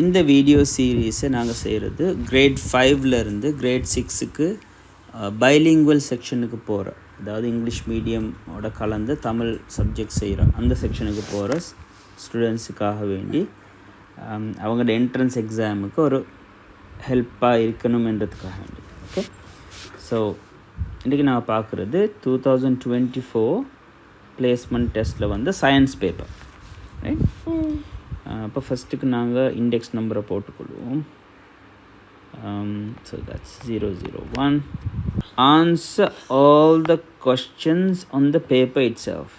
இந்த வீடியோ சீரீஸை நாங்கள் செய்கிறது கிரேட் 5லேருந்து கிரேட் 6க்கு பைலிங்குவல் செக்ஷனுக்கு போகிற, அதாவது இங்கிலீஷ் மீடியமோட கலந்து தமிழ் சப்ஜெக்ட் செய்கிறோம் அந்த செக்ஷனுக்கு போகிற ஸ்டூடெண்ட்ஸுக்காக வேண்டி அவங்களோட என்ட்ரன்ஸ் எக்ஸாமுக்கு ஒரு ஹெல்ப்பாக இருக்கணுமென்றதுக்காக வேண்டி. ஓகே, ஸோ இன்றைக்கி நான் பார்க்குறது 2024 பிளேஸ்மெண்ட் டெஸ்ட்டில் வந்து சயின்ஸ் பேப்பர், ரைட்? அப்போ ஃபஸ்ட்டுக்கு நாங்கள் இண்டெக்ஸ் நம்பரை போட்டுக்கொள்வோம். So that's 001. Answer all the questions on the paper itself.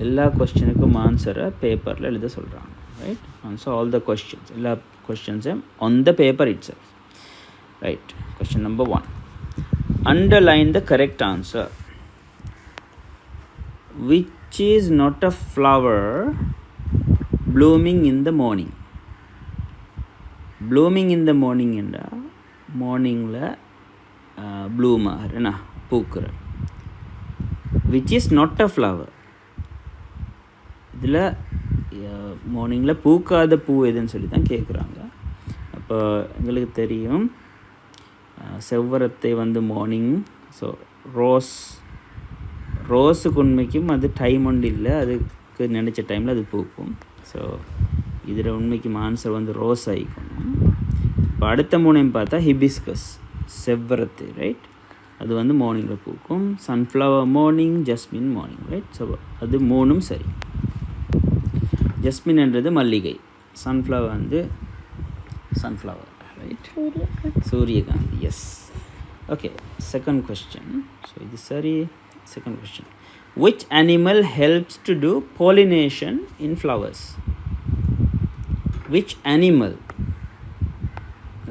எல்லா கொஸ்டினுக்கும் ஆன்சரை பேப்பரில் எழுத சொல்கிறாங்க, right? Answer all the questions, எல்லா கொஸ்டின்ஸையும் on the paper itself, right? Question number 1. Underline the correct answer. Which is not a flower blooming in the morning? Blooming in the morning என்றா மார்னிங்கில் ப்ளூம் ஆகுறேண்ணா பூக்குற. Which is not a flower. இதில் மார்னிங்கில் பூக்காத பூ எதுன்னு சொல்லி தான் கேட்குறாங்க. அப்போ எங்களுக்கு தெரியும் செவ்வரத்தை வந்து மார்னிங், ஸோ ரோஸுக்கு உண்மைக்கும் அது டைம் ஒன்று இல்லை, அதுக்கு நினச்ச டைமில் அது பூக்கும். ஸோ இதில் உண்மைக்கும் ஆன்சர் வந்து ரோஸ் ஆகிக்கணும். இப்போ அடுத்த மூணையும் பார்த்தா ஹிபிஸ்கஸ், செவ்வரத்து, ரைட்? அது வந்து மார்னிங்கில் பூக்கும். Sunflower morning, jasmine morning, right? So அது மூணும் சரி. ஜஸ்மின்ன்றது மல்லிகை, சன்ஃப்ளவர் வந்து சன்ஃப்ளவர், ரைட்? சூரியகாந்தி, yes. Okay, second question. So இது சரி. Second question. Which animal helps to do pollination in flowers? Which animal,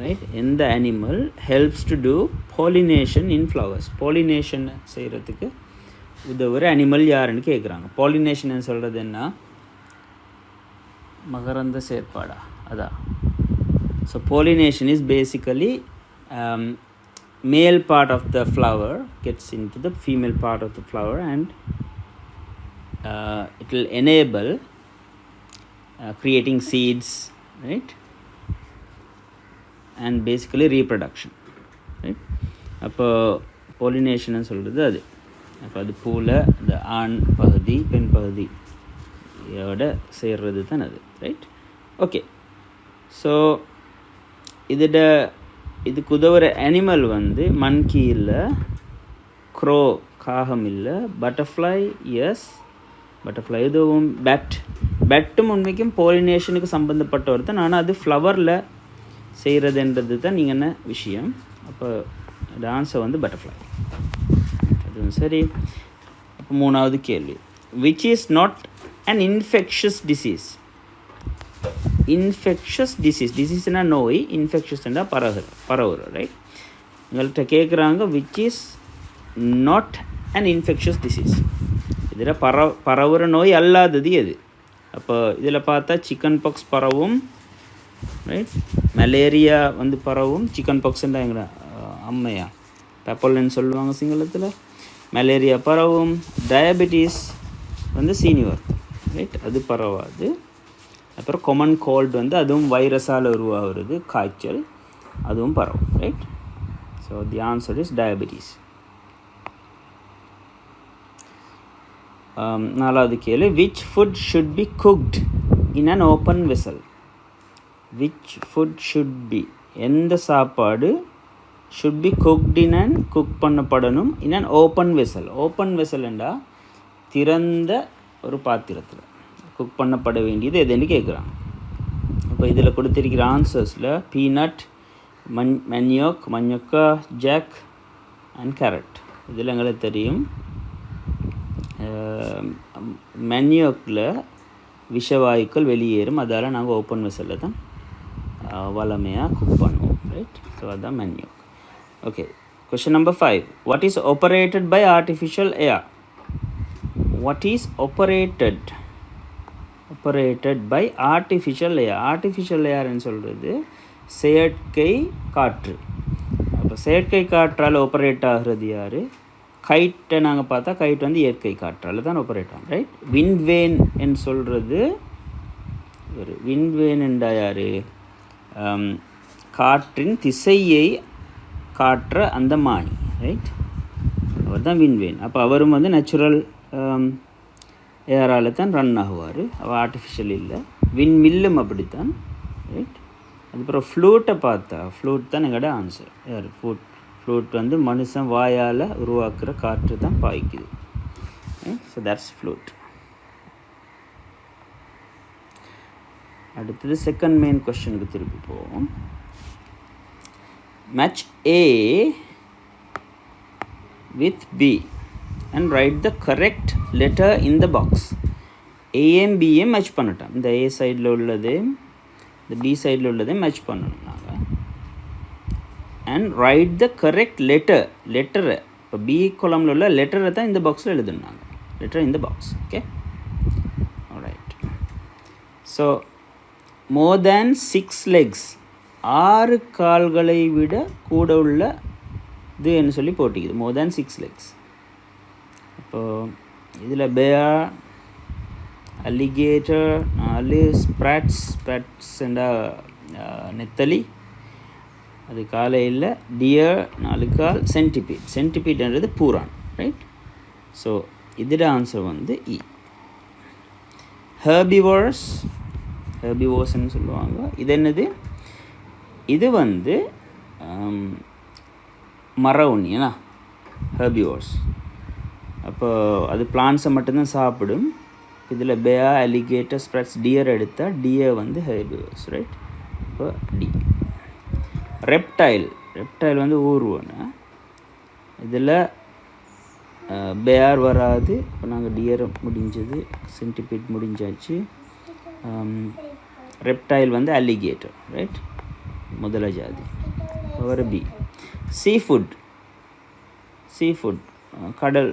right? எந்த animal helps to do pollination in flowers? Pollination செய்கிறதுக்கு உதவுற அனிமல் யாருன்னு கேட்குறாங்க. பாலினேஷன் சொல்கிறது என்ன? மகரந்த செயற்பாடா? அதான். So pollination is basically male part of the flower gets into the female part of the flower and it will enable creating seeds, right? And basically reproduction, right? அப்போ pollination சொல்கிறது அது. அப்போ அது பூவில் அந்த ஆண் பகுதி பெண் பகுதியோட சேர்றது தான் அது, ரைட்? ஓகே, ஸோ இதுக்கு உதவுற அனிமல் வந்து மன்கி இல்லை, க்ரோ காகம் இல்லை, பட்டர்ஃப்ளை எஸ், பட்டர்ஃப்ளை எதுவும் பேட்டும் உண்மைக்கும் பாலினேஷனுக்கு சம்மந்தப்பட்டவர் தான். ஆனால் அது ஃப்ளவரில் செய்கிறதுன்றது தான் நீங்கள் என்ன விஷயம். அப்போ ஆன்சர் வந்து பட்டர்ஃப்ளை, அதுவும் சரி. அப்போ மூணாவது கேள்வி. Which is not an infectious disease? Infectious disease, டிசீஸ்னா நோய், இன்ஃபெக்ஷஸ்னா பரவுற, ரைட்? உங்கள்கிட்ட கேட்குறாங்க which is not an infectious disease. இதில் பரவுற நோய் அல்லாதது எது? அப்போ இதில் பார்த்தா சிக்கன் பாக்ஸ் பரவும், ரைட்? மலேரியா வந்து பரவும். சிக்கன் பாக்ஸ்ன்றா எங்கடா அம்மையா பெப்பல்னு சொல்லுவாங்க சிங்களத்தில். மலேரியா பரவும். டயபெட்டிஸ் வந்து சீனிவர், ரைட்? அது பரவாது. அப்புறம் காமன் கோல்டு வந்து அதுவும் வைரஸால் உருவாகிறது, காய்ச்சல், அதுவும் பரவும், right? So the answer is diabetes. நாலாவது கேள்வி. Which food should be cooked in an open vessel? Which food should be, எந்த சாப்பாடு should be cooked in and cook பண்ணப்படணும் in an open vessel? Open வெசல்ண்டா திறந்த ஒரு பாத்திரத்தில் குக் பண்ணப்பட வேண்டியது எதுன்னு கேட்குறாங்க. இப்போ இதில் கொடுத்திருக்கிற ஆன்சர்ஸில் பீனட், மன்யோக்கா, ஜாக் அண்ட் கேரட். இதில் எங்களுக்கு தெரியும் மன்யோக்கில் விஷவாயுக்கள் வெளியேறும், அதால் நாங்கள் ஓப்பன் வெசலில் தான் வளமையாக குக் பண்ணுவோம், ரைட்? ஸோ அதுதான் மன்யோக். Okay, question number 5. What is operated by artificial air? What is operated by artificial air? Artificial ஏர்ன்னு சொல்கிறது செயற்கை காற்று. அப்போ செயற்கை காற்றால் ஆப்பரேட் ஆகிறது யார்? கைட்டை நாங்கள் பார்த்தா கைட் வந்து இயற்கை காற்றால் தான் ஆப்பரேட் ஆகும், ரைட்? விண்ட்வேன் என்று சொல்கிறது ஒரு விண்ட்வேன் என்றா யார்? காற்றின் திசையை காட்டுற அந்த மானி, ரைட்? அவர் தான் விண்வேன். அப்போ அவரும் வந்து நேச்சுரல் ஏரால் தான் ரன் ஆகுவார், அவர் ஆர்டிஃபிஷியல் இல்லை. விண்மில்லும் அப்படித்தான், ரைட்? அதுக்கப்புறம் ஃப்ளூட்டை பார்த்தா, ஃப்ளூட் தான் எங்களோட ஆன்சர். யார்? ஃப்ளூட் வந்து மனுஷன் வாயால் உருவாக்குற காற்று தான் பாய்க்குது. So that's flute. அடுத்தது செகண்ட் மெயின் கொஸ்டினுக்கு திருப்பி போவோம். Match A with B and write the correct letter in the box. A-யும் B-யும் மேட்ச் பண்ணிட்டோம். இந்த A சைடில் உள்ளது இந்த B சைடில் உள்ளதை மேட்ச் பண்ணணும் நாங்கள். அண்ட் ரைட் த கரெக்ட் லெட்டரை இப்போ B காலமில் உள்ள லெட்டரை தான் இந்த பாக்ஸில் எழுதுனாங்க. லெட்டர் இந்த box. Okay, right. So more than 6 legs, 6 கால்களை விட கூட உள்ள இதுன்னு சொல்லி போட்டிக்குது. மோர் தேன் 6 legs. அப்போது இதில் பேர், அலிகேட்டர் 4, ஸ்ப்ராட்ஸ்ண்டா நெத்தலி, அது காலையில் டியர் 4 கால், சென்டிபீட்ன்றது பூரான், ரைட்? ஸோ இதோட ஆன்சர் வந்து இ. ஹெர்பிவோர்ஸ்ன்னு சொல்லுவாங்க. இது என்னது? இது வந்து மர உண்ணியா ஹெர்பிவோர்ஸ். அப்போ அது பிளான்ஸை மட்டும்தான் சாப்பிடும். இதில் பேர், அலிகேட்டர், ஸ்ப்ரெட்ஸ், டியர் எடுத்தால் டியர் வந்து ஹெர்பிவோர்ஸ், ரைட்? இப்போ டி. ரெப்டைல் வந்து ஊர்வன. இதில் பேர் வராது. இப்போ நாங்கள் டியர் முடிஞ்சது, சென்டிபீட் முடிஞ்சாச்சு. ரெப்டைல் வந்து அலிகேட்டர், ரைட்? முதல ஜாதி. ஒரு பி. சீஃபுட் கடல்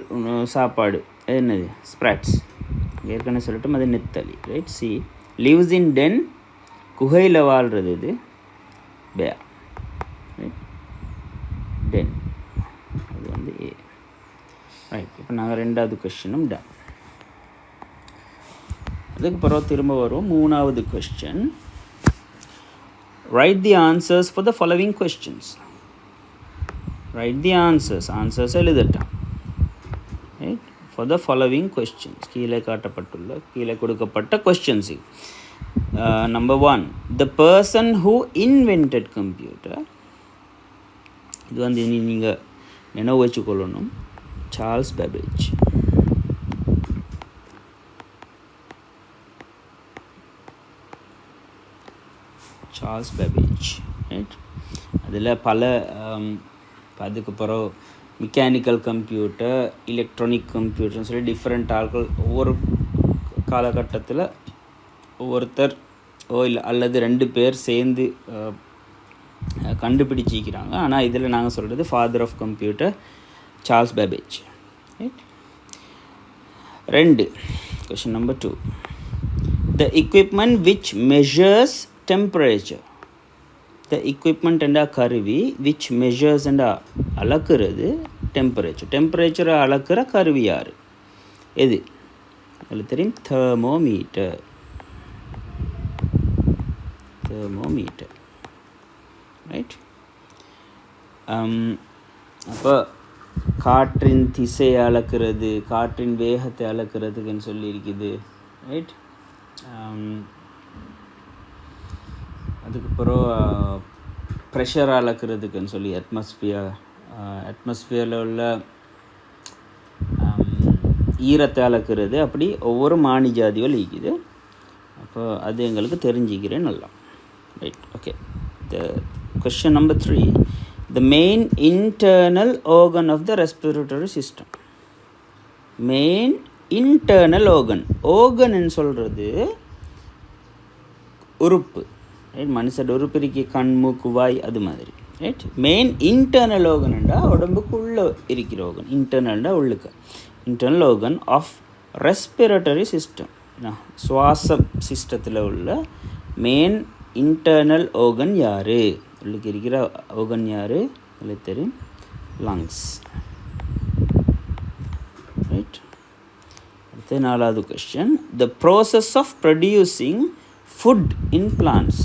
சாப்பாடு என்னது? ஸ்ப்ராட்ஸ். ஏற்கனவே சொல்லட்டும், அது நெத்தலி, right? C. Lives in den, குகையில் வாழ்கிறது இது பேர், ரைட்? டென், அது வந்து ஏ, ரைட்? இப்போ நாங்கள் 2வது கொஸ்டினும் டன். அதுக்கு பிறகு திரும்ப வரும் 3வது question. Write the answers for the following questions. Write the answers எழுதட்டான், right? For the following questions, கீழே கொடுக்கப்பட்ட questions. Number 1, the person who invented computer. இது வந்து நீங்கள் நினைவு வச்சுக்கொள்ளணும். Charles Babbage. ரைட்? அதில் பல அதுக்கப்புறம் மெக்கானிக்கல் கம்ப்யூட்டர், எலக்ட்ரானிக் கம்ப்யூட்டர்னு சொல்லி டிஃப்ரெண்ட் ஆட்கள் ஒவ்வொரு காலகட்டத்தில் ஒவ்வொருத்தர் இல்லை அல்லது 2 பேர் சேர்ந்து கண்டுபிடிச்சிக்கிறாங்க. ஆனால் இதில் நாங்கள் சொல்கிறது father of computer Charles Babbage, right? 2, question number 2. The equipment which measures temperature. The equipment and a கருவி which measures and அளக்கிறது temperature அளக்கிற கருவி யார்? எது? அதில் தெரியும், தெர்மோமீட்டர், ரைட்? அப்போ காற்றின் திசையை அளக்கிறது, காற்றின் வேகத்தை அளக்கிறதுக்குன்னு சொல்லி இருக்குது, ரைட்? அதுக்கப்புறம் ப்ரெஷர் அளக்கிறதுக்குன்னு சொல்லி அட்மாஸ்பியரில் உள்ள ஈரத்தை அளக்கிறது. அப்படி ஒவ்வொரு மானி ஜாதிகள் இருக்குது. அப்போ அது எங்களுக்கு தெரிஞ்சுக்கிறேன் நல்லா, right? Okay. The question number 3. The main internal organ of the respiratory system. Main internal ஆர்கன்னு சொல்கிறது உறுப்பு, ரைட்? மனுஷோட உறுப்பு இருக்கு, கண், மூக்கு, வாய், அது மாதிரி, ரைட்? மெயின் இன்டர்னல் ஆர்கன்டா உடம்புக்குள்ளே இருக்கிற ஆர்கன். இன்டர்னல்டா உள்ளுக்கு. Internal organ of respiratory system, சுவாச சிஸ்டத்தில் உள்ள மெயின் இன்டர்னல் ஆர்கன் யார்? உள்ளுக்கு இருக்கிற ஆர்கன் யார்? அதில் தெரியும், லங்ஸ், ரைட்? அடுத்த 4வது question. The process of producing food in plants.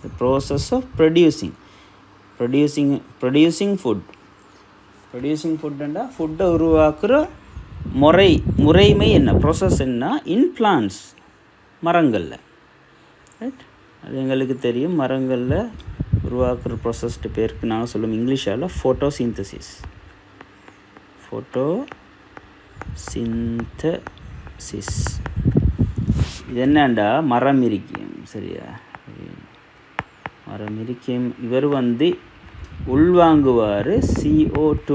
the process of producing food. producing food ண்டா ஃபுட்டை உருவாக்குற முறைமை என்ன, ப்ராசஸ் என்ன, இன் பிளான்ஸ், மரங்களில். ரைட், அது எங்களுக்கு தெரியும். மரங்களில் உருவாக்குற ப்ராசஸ்ட்டு பேருக்கு நாங்கள் சொல்லுவோம் இங்கிலீஷால் ஃபோட்டோசிந்தசிஸ். இது என்னண்டா மரம் இருக்கும். சரியா, மரம் இருக்கும். இவர் உள்வாங்குவார் CO2,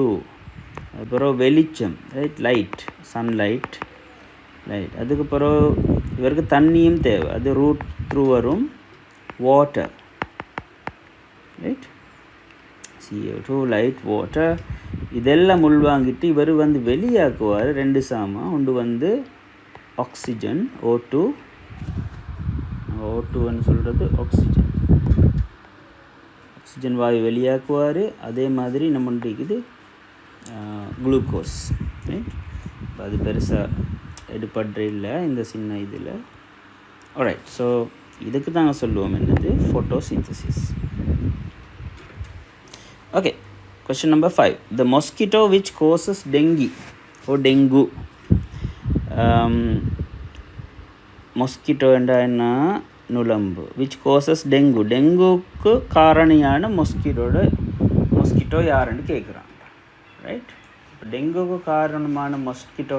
அப்புறம் வெளிச்சம், ரைட், லைட், சன்லைட், லைட். அதுக்கப்புறம் இவருக்கு தண்ணியும் தேவை, அது ரூட் த்ரூ வரும், water, right, CO2, light, water. இதெல்லாம் உள்வாங்கிட்டு இவர் வெளியாக்குவார் 2 சாமான். ஒன்று ஆக்சிஜன், O2ன்னு சொல்கிறது ஆக்சிஜன். ஆக்சிஜன் வாயு வெளியாக்குவார். அதே மாதிரி நம்மளுடைய இது குளுக்கோஸ். ரைட், அது பெருசாக எடுபடுற இல்லை இந்த சின்ன இதில். ஆல்ரைட், ஸோ இதுக்கு நாங்கள் சொல்லுவோம் என்னது, photosynthesis. Okay, question number 5. The mosquito which causes dengue or dengue. mosquito என்ன, நுளம்பு. which causes dengue, டெங்குக்கு காரணியான மொஸ்கிட்டோ யாருன்னு கேட்குறாங்க. ரைட், இப்போ டெங்குக்கு காரணமான மொஸ்கிட்டோ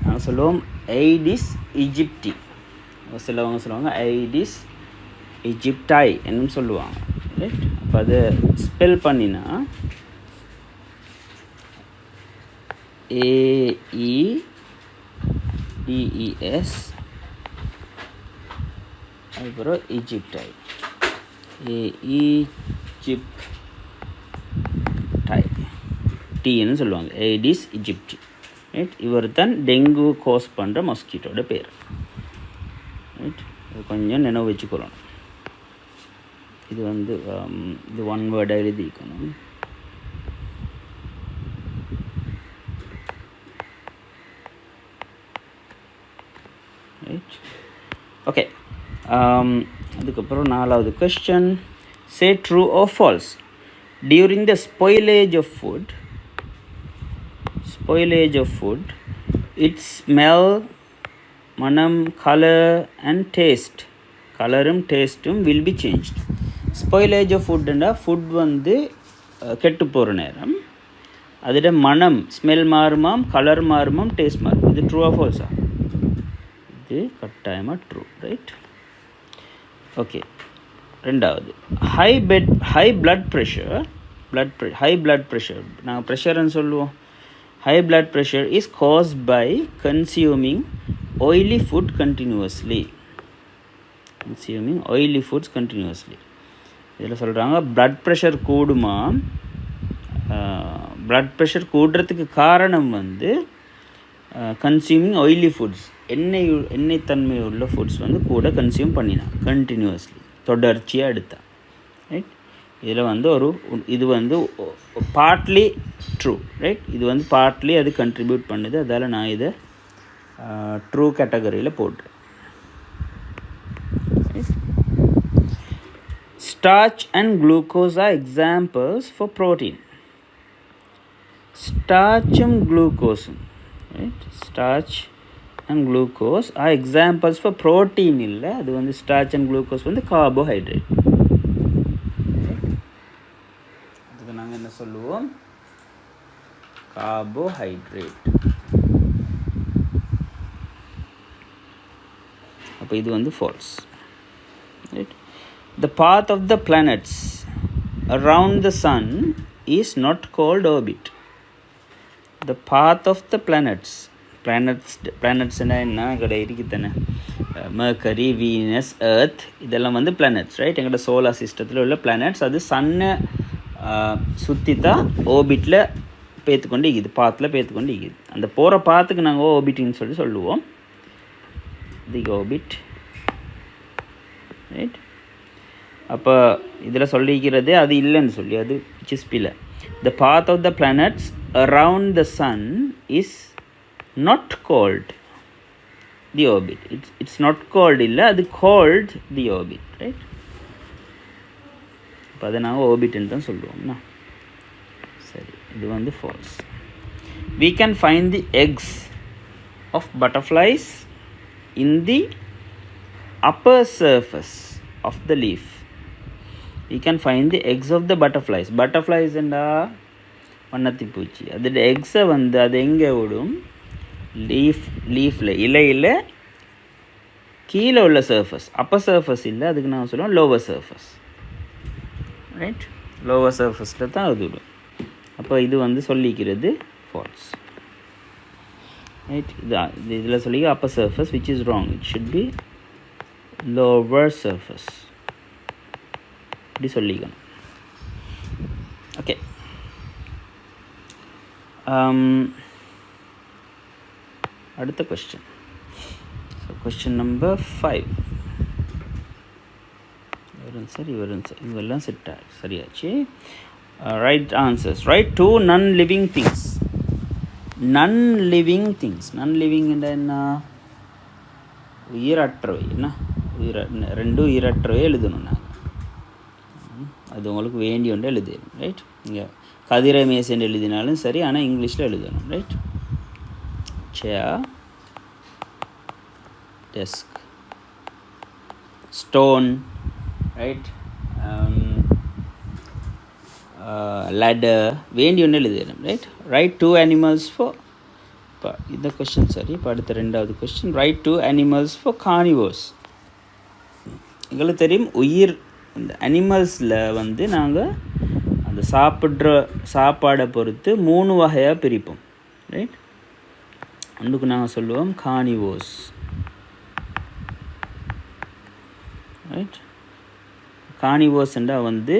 நாங்கள் சொல்லுவோம் ஐடிஸ் இஜிப்டி. சிலவங்க சொல்லுவாங்க ஐடிஸ் இஜிப்டாய் என்னும் சொல்லுவாங்க. ரைட், அப்போ அதை ஸ்பெல் பண்ணினா AEDES, அதுக்கப்புறம் இஜிப்டாய், டீன்னு சொல்லுவாங்க, ஏடிஸ் இஜிப்டி. ரைட், இவர் தான் டெங்கு கோஸ் பண்ணுற மொஸ்கிட்டோட பேர். ரைட், கொஞ்சம் நினைவு வச்சுக்கொள்ளணும். இது இது 1 வேர்டை எழுதிக்கணும். Right, okay. அதுக்கப்புறம் 4வது question. Say true or false. During the spoilage of food, its smell, manam, color and taste, colorum tasteum will be changed. Spoilage of food ண்டா ஃபுட் கெட்டு போகிற நேரம் அதோட மனம், ஸ்மெல் மாறுமாம், கலர் மாறுமாம், டேஸ்ட் மாறும். இது ட்ரூவா ஃபால்ஸா? இது கட்டாயமாக ட்ரூ. Right, okay. 2வது, high blood pressure. High blood pressure நாங்கள் ப்ரெஷர்னு சொல்லுவோம். High blood pressure is caused by consuming oily food continuously. இதில் சொல்கிறாங்க பிளட் ப்ரெஷர் கூடுமா. பிளட் ப்ரெஷர் கூடுறதுக்கு காரணம் கன்சியூமிங் oily ஃபுட்ஸ், எண்ணெய் தன்மை உள்ள ஃபுட்ஸ் கூட கன்சியூம் பண்ணினா கண்டினியூஸ்லி, தொடர்ச்சியாக எடுத்தா. ரைட், இதில் இது பார்ட்லி ட்ரூ. ரைட், இது பார்ட்லி அது கண்ட்ரிபியூட் பண்ணுது. அதால் நான் இதை ட்ரூ கேட்டகரியில் போட்டுறேன். Starch and glucose are examples for protein. Starch and glucose, right? Starch and glucose are examples for protein. இல்லை, அது starch and glucose carbohydrate. அதுக்கு நாங்கள் என்ன சொல்லுவோம், carbohydrate. அப்போ இது false. Right? The path of the planets around the sun is not called orbit. The path of the planets என்ன எங்கள்ட இருக்குதானே, Mercury, Venus, Earth, இதெல்லாம் planets. ரைட், எங்கள்ட சோலார் சிஸ்டத்தில் உள்ள planets. அது சன்னை சுற்றி தான் ஓபிட்டில் பேத்துக்கொண்டு இருக்குது, பாத்தில் பேத்துக்கொண்டு இருக்குது. அந்த போகிற பாத்துக்கு நாங்கள் ஓபிட்டின்னு சொல்லுவோம். தி ஓபிட். ரைட், அப்போ இதில் சொல்லிக்கிறது அது இல்லைன்னு சொல்லி, அது சிஸ்பில். The path of the planets around the sun is not called the orbit. It's not called illa, அது called the orbit, right? அப்போ அதை நாங்கள் ஓர்பிட்னு தான் சொல்லுவோம்னா. சரி, இது வந்து false. We can find the eggs of butterflies in the upper surface of the leaf. We can find the eggs of the butterflies. Butterflies என்றா வண்ணத்தி பூச்சி. அதோட எக்ஸை வந்து அது எங்கே விடும்? லீஃபில், இலையில் கீழே உள்ள சர்ஃபஸ், அப்பர் சர்ஃபஸ் இல்லை, அதுக்கு நான் சொல்லுவோம் லோவர் சர்ஃபஸ், ரைட்? லோவர் சர்ஃபஸில் தான் அது விடும். அப்போ இது வந்து சொல்லிக்கிறது ஃபால்ஸ், ரைட்? இதில் சொல்லி upper surface, which is wrong. It should be lower surface, இப்படி சொல்லிக்கணும். ஓகே, அடுத்த கொஸ்டின். So question number 5. இவெல்லாம் செட் ஆகிடுச்சு, சரியாச்சு. Right answers. Right 2 non living things. non living என்ன? உயிரற்றவை. என்ன ரெண்டு உயிரற்றவை எழுதணும் நாங்கள். அது உங்களுக்கு வேண்டிய ஒன்று எழுதணும், ரைட்? இங்கே கதிரை மேசன் எழுதினாலும் சரி, ஆனால் இங்கிலீஷில் எழுதணும், ரைட்? சேர், டெஸ்க், ஸ்டோன், ரைட்? ladder, வேண்டிய ஒன்று எழுதணும், ரைட்? ரைட் 2 animals for, இப்போ இந்த கொஸ்டின் சரி. இப்போ அடுத்த ரெண்டாவது question. Right 2 animals for carnivores. எங்களுக்கு தெரியும் உயிர், இந்த அனிமல்ஸில் வந்து நாங்கள் அந்த சாப்பிட்ற சாப்பாடை பொறுத்து 3 வகையாக பிரிப்போம், ரைட்? ஒன்றுக்கு நாங்கள் சொல்லுவோம் கார்னிவோர்ஸ், ரைட்? கார்னிவோர்ஸ்ன்றா வந்து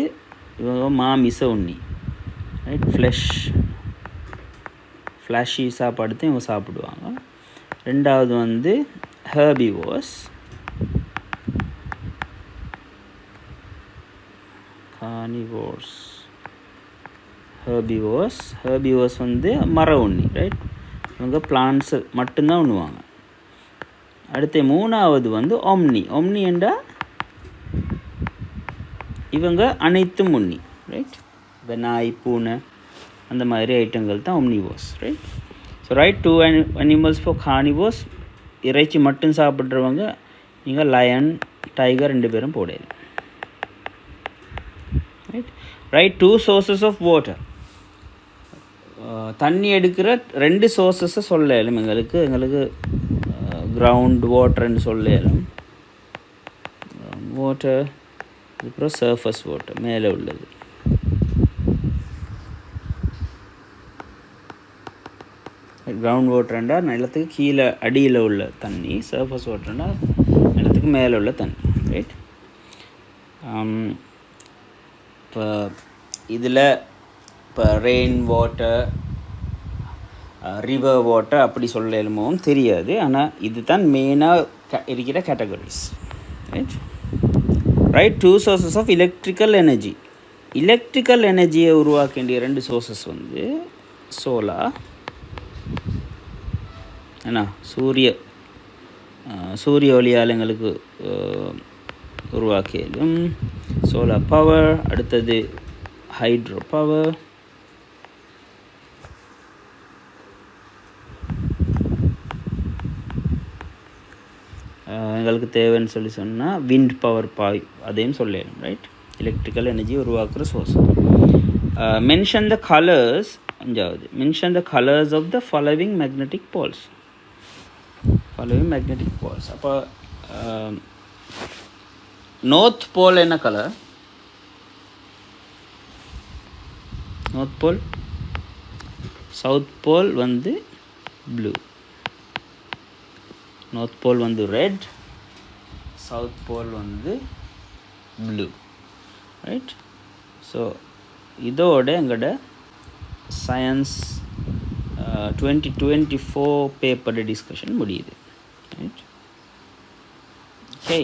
இவங்க மாமிச உண்ணி, ரைட்? ஃப்ளஷி சாப்பாடு தான் இவங்க சாப்பிடுவாங்க. ரெண்டாவது வந்து ஹெர்பிவோர்ஸ், கார்னிவோர்ஸ், ஹெர்பிவோர்ஸ் வந்து மர உண்ணி, ரைட்? இவங்க பிளான்ட்ஸு மட்டும்தான் உண்ணுவாங்க. அடுத்து மூணாவது வந்து ஒம்னி என்றால் இவங்க அனைத்தும் உண்ணி, ரைட்? இப்போ நாய், பூனை அந்த மாதிரி ஐட்டங்கள் தான் omnivores, right? So right 2 animals for carnivores. இறைச்சி மட்டும் சாப்பிட்றவங்க நீங்கள் லயன், டைகர் 2 பேரும் போடையில, right? Right 2 sources of water. தண்ணி எடுக்கிற 2 சோர்ஸஸை சொல்லலும் எங்களுக்கு கிரவுண்ட் வாட்டர்னு சொல்லலும். வாட்டர், அப்புறம் சர்ஃபஸ் வாட்டர், மேலே உள்ளது. கிரவுண்ட் வாட்டர்ண்டா நிலத்துக்கு கீழே அடியில் உள்ள தண்ணி, சர்ஃபஸ் வாட்டர்ண்டா நிலத்துக்கு மேலே உள்ள தண்ணி, ரைட்? இப்போ இதில் இப்போ ரெயின் வாட்டர், ரிவர் வாட்டர் அப்படி சொல்லலுமோ தெரியாது, ஆனால் இது தான் மெயினாக இருக்கிற categories, right? Right 2 sources of electrical energy. Electrical எனர்ஜியை உருவாக்க வேண்டிய 2 சோர்ஸஸ் வந்து சோலார், ஏன்னா சூரிய ஒளியால் எங்களுக்கு உருவாக்கியதும் சோலார் பவர். அடுத்தது ஹைட்ரோ பவர். எங்களுக்கு தேவைன்னு சொன்னால் விண்ட் பவர் அதையும் சொல்லணும், ரைட்? எலக்ட்ரிக்கல் எனர்ஜி உருவாக்குற சோர்ஸ். Mention the colours. 5வது, mention the colours of the following magnetic poles. அப்போ நார்த் போல் என்ன கலர்? North pole. சவுத் போல் வந்து ப்ளூ. நார்த் போல் வந்து ரெட், சவுத் போல் வந்து ப்ளூ, ரைட்? ஸோ இதோட எங்களோட சயின்ஸ் 2024 பேப்பர் டிஸ்கஷன் முடியுது, ரைட்? ஓகே.